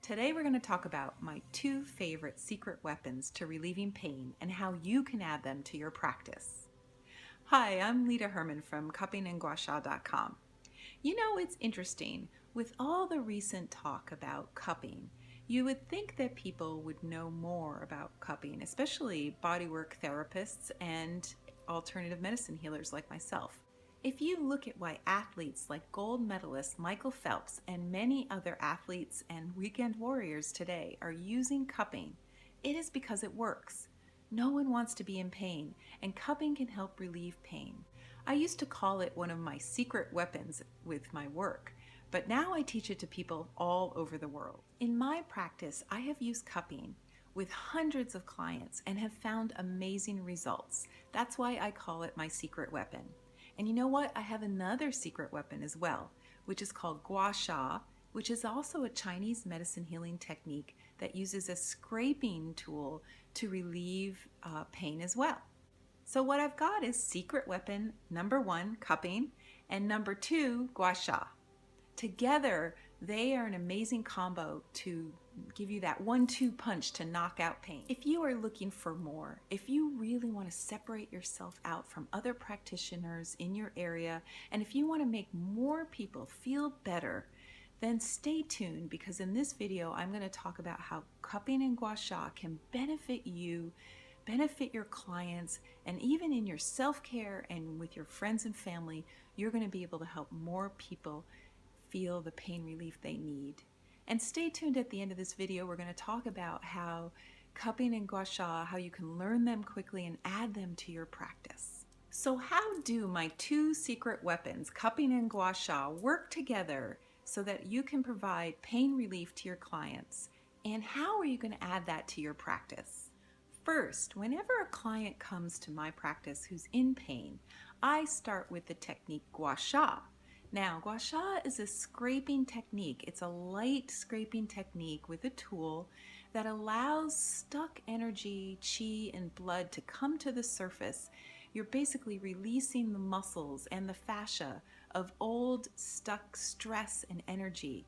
Today we're going to talk about my two favorite secret weapons to relieving pain and how you can add them to your practice. Hi, I'm Lita Herman from cuppingandguasha.com. You know, it's interesting, with all the recent talk about cupping, you would think that people would know more about cupping, especially bodywork therapists and alternative medicine healers like myself. If you look at why athletes like gold medalist Michael Phelps and many other athletes and weekend warriors today are using cupping, it is because it works. No one wants to be in pain, and cupping can help relieve pain. I used to call it one of my secret weapons with my work, but now I teach it to people all over the world. In my practice, I have used cupping with hundreds of clients and have found amazing results. That's why I call it my secret weapon. And you know what? I have another secret weapon as well, which is called Gua Sha, which is also a Chinese medicine healing technique that uses a scraping tool to relieve pain as well. So what I've got is secret weapon number 1, cupping, and number 2, Gua Sha. Together, they are an amazing combo to give you that 1-2 punch to knock out pain. If you are looking for more, if you really want to separate yourself out from other practitioners in your area, and if you want to make more people feel better, then stay tuned, because in this video I'm going to talk about how cupping and Gua Sha can benefit you, benefit your clients, and even in your self-care and with your friends and family, you're going to be able to help more people feel the pain relief they need. And stay tuned at the end of this video. We're going to talk about how cupping and Gua Sha, how you can learn them quickly and add them to your practice. So how do my two secret weapons, cupping and Gua Sha, work together so that you can provide pain relief to your clients? And how are you going to add that to your practice? First, whenever a client comes to my practice who's in pain, I start with the technique Gua Sha. Now, Gua Sha is a scraping technique. It's a light scraping technique with a tool that allows stuck energy, qi, and blood to come to the surface. You're basically releasing the muscles and the fascia of old, stuck stress and energy.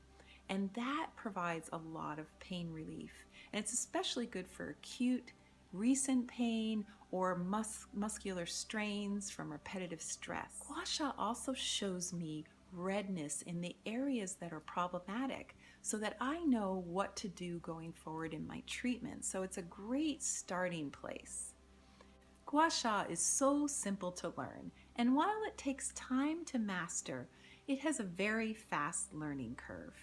And that provides a lot of pain relief. And it's especially good for acute, recent pain or muscular strains from repetitive stress. Gua Sha also shows me redness in the areas that are problematic so that I know what to do going forward in my treatment. So it's a great starting place. Gua Sha is so simple to learn, and while it takes time to master, it has a very fast learning curve.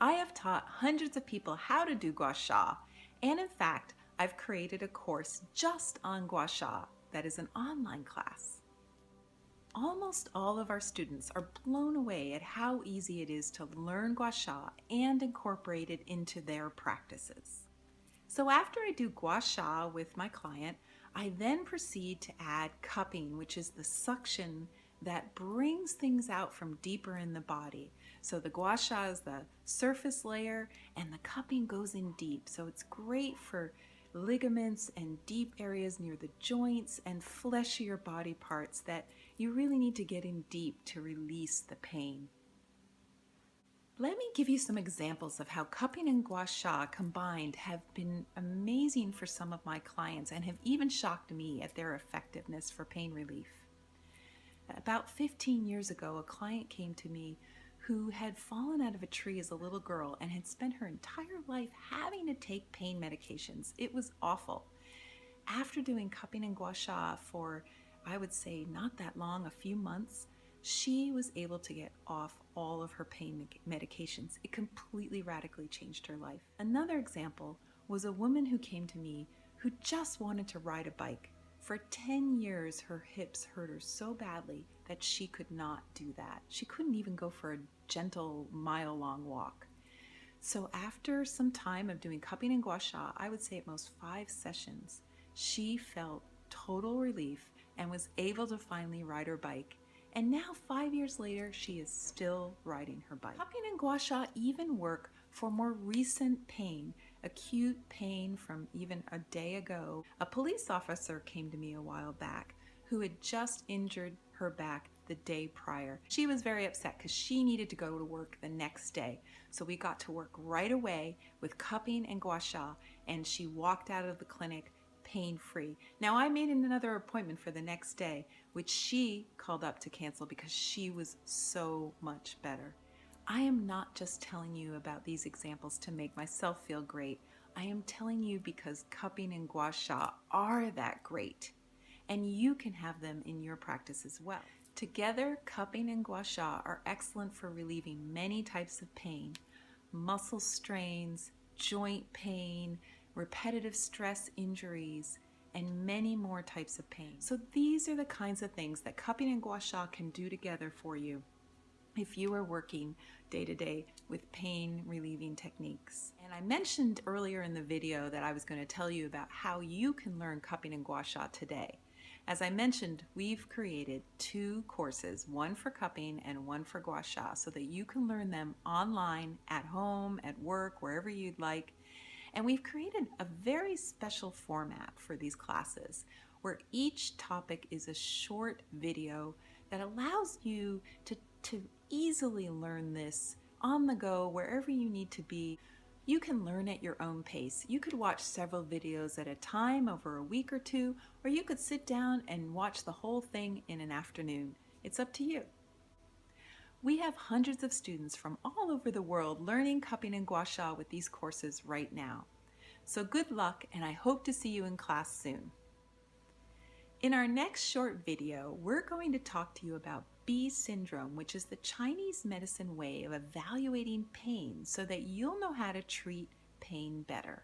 I have taught hundreds of people how to do Gua Sha, and in fact, I've created a course just on Gua Sha that is an online class. Almost all of our students are blown away at how easy it is to learn Gua Sha and incorporate it into their practices. So after I do Gua Sha with my client, I then proceed to add cupping, which is the suction that brings things out from deeper in the body. So the Gua Sha is the surface layer and the cupping goes in deep. So it's great for ligaments and deep areas near the joints and fleshier body parts that you really need to get in deep to release the pain. Let me give you some examples of how cupping and Gua Sha combined have been amazing for some of my clients and have even shocked me at their effectiveness for pain relief. About 15 years ago, a client came to me who had fallen out of a tree as a little girl and had spent her entire life having to take pain medications. It was awful. After doing cupping and Gua Sha for, I would say, not that long, a few months, she was able to get off all of her pain medications. It completely radically changed her life. Another example was a woman who came to me who just wanted to ride a bike. For 10 years, her hips hurt her so badly that she could not do that. She couldn't even go for a gentle mile-long walk. So after some time of doing cupping and Gua Sha, I would say at most 5 sessions, she felt total relief and was able to finally ride her bike. And now 5 years later, she is still riding her bike. Cupping and Gua Sha even work for more recent pain, acute pain from even a day ago. A police officer came to me a while back who had just injured her back the day prior. She was very upset because she needed to go to work the next day. So we got to work right away with cupping and Gua Sha, and she walked out of the clinic pain-free. Now I made another appointment for the next day, which she called up to cancel because she was so much better. I am not just telling you about these examples to make myself feel great. I am telling you because cupping and Gua Sha are that great, and you can have them in your practice as well. Together, cupping and Gua Sha are excellent for relieving many types of pain: muscle strains, joint pain, repetitive stress injuries, and many more types of pain. So these are the kinds of things that cupping and Gua Sha can do together for you if you are working day to day with pain relieving techniques. And I mentioned earlier in the video that I was going to tell you about how you can learn cupping and Gua Sha today. As I mentioned, we've created 2 courses, one for cupping and one for Gua Sha, so that you can learn them online, at home, at work, wherever you'd like. And we've created a very special format for these classes where each topic is a short video that allows you to easily learn this on the go, wherever you need to be. You can learn at your own pace. You could watch several videos at a time over a week or 2, or you could sit down and watch the whole thing in an afternoon. It's up to you. We have hundreds of students from all over the world learning cupping and Gua Sha with these courses right now. So good luck, and I hope to see you in class soon. In our next short video, we're going to talk to you about B syndrome, which is the Chinese medicine way of evaluating pain so that you'll know how to treat pain better.